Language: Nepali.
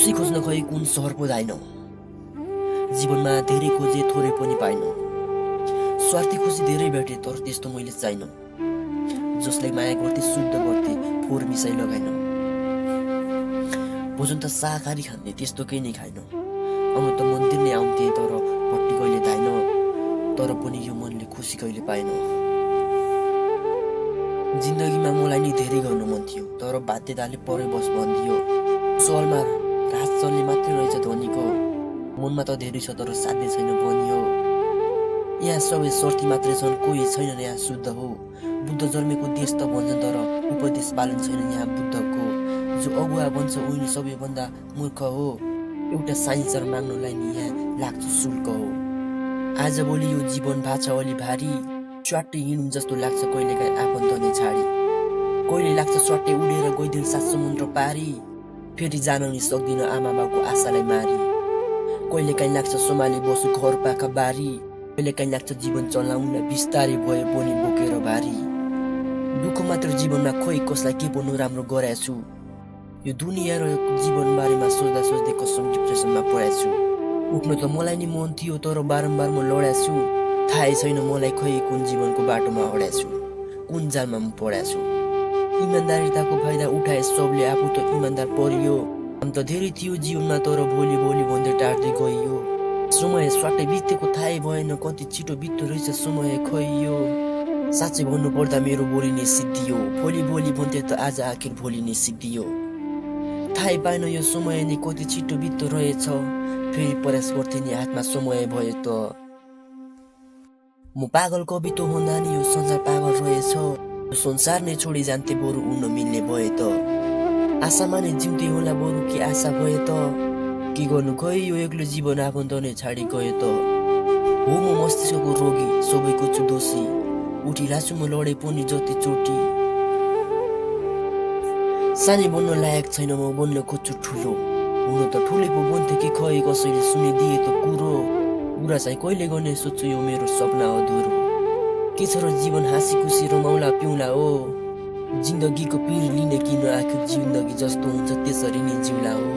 खुसी खोज्न खै कुन सहर पो धाइन। जीवनमा धेरै खोजे थोरै पनि पाइन। स्वार्थी खुसी धेरै भेटे तर त्यस्तो मैले चाहिन। जसलाई माया गर्थे शुद्ध गर्थे फोहोर मिसाइ लगाइन। भोजन त शाकाहारी खान्थे त्यस्तो केही नै खाइन। आउनु त मन्दिर नै आउँथे तर भट्टी कहिले धाइन। तर पनि यो मनले खुसी कहिले पाएन। जिन्दगीमा मलाई नि धेरै गर्नु मन थियो तर बाध्यताले परै बस भनिदियो। सवालमा राज चल्ने मात्रै रहेछ धनीको। मनमा त धेरै छ तर साध्य छैन भनियो। यहाँ सबै स्वार्थी मात्रै छन् कोही छैन यहाँ शुद्ध हो। बुद्ध जन्मेको देश त भन्छन् तर उपदेश पालन छैन यहाँ बुद्धको। जो अगुवा भन्छ उनी सबैभन्दा मूर्ख हो। एउटा साइन्सर माग्नुलाई नि यहाँ लाग्छ शुल्क हो। आजभोलि यो जीवन भएको छ अलि भारी। स्वाट्टै हिँडौँ जस्तो लाग्छ कहिलेकाहीँ आफन्त नै छाडी। कहिले लाग्छ स्वाट्टै उडेर गइदिउँ 7 समुद्र पारी। फेरि जान नि सक्दिन आमा बाउको आशालाई मारी। कहिलेकाहीँ लाग्छ सम्हाली बसु घर पाखा बारी। कहिलेकाहीँ लाग्छ जीवन चलाउन बिस्तारै भयो पनि बोकेर भारी। दुःख मात्र जीवनमा खोइ कसलाई के पनि राम्रो गराएछु। यो दुनियाँ र जीवन बारेमा सोच्दा सोच्दै कसम डिप्रेसनमा परेछु। उठ्न त मलाई नि मन थियो तर बारम्बार म लडेछु। थाहै छैन मलाई खै कुन जीवनको बाटोमा अडेछु। कुन जालमा म परेछु। इमान्दारिताको फाइदा उठाए सबले आफू त इमान्दार परियो। काम त धेरै थियो जीवनमा तर भोलि भोलि भन्दै टार्दै गइयो। समय स्वाटै बितेको थाहै भएन कति छिटो बित्दो रहेछ समय खइयो। साँच्चै भन्नुपर्दा मेरो भोलि नै सिद्धियो। भोलि भोलि भन्थे त आज आखिर भोलि नै सिद्धियो। थाहै पाएन यो समय नै कति छिटो बित्दो रहेछ। फेरि प्रयास गर्थे नि हातमा समय भए त। म पागल कवि त भन्दा नि यो संसार पागल रहेछ। यो संसार नै छोडी जान्थे बरु उड्न मिल्ने भए त। आशामा नै जिउँदै होला बरु के आशा भए त। के गर्नु खै यो एक्लो जीवन आफन्त नै छाडी गयो त। हो म मस्तिष्कको रोगी सबैको छु दोषी। उठिरहेछु म लडे पनि जति चोटी। सानै बन्न लायक छैन म बन्न खोज्छु ठुलो। हुन त ठुलै पो बन्थे कि खै कसैले सुनिदिए त कुरो। कुरा चाहिँ कहिले गर्ने सोच्छु यो मेरो सपना अधुरो। के छ र जीवन हाँसी खुसी रमाउला पिउला हो। जिन्दगीको पिर लिने किन आखिर जिन्दगी जस्तो हुन्छ त्यसरी नै जिउला हो।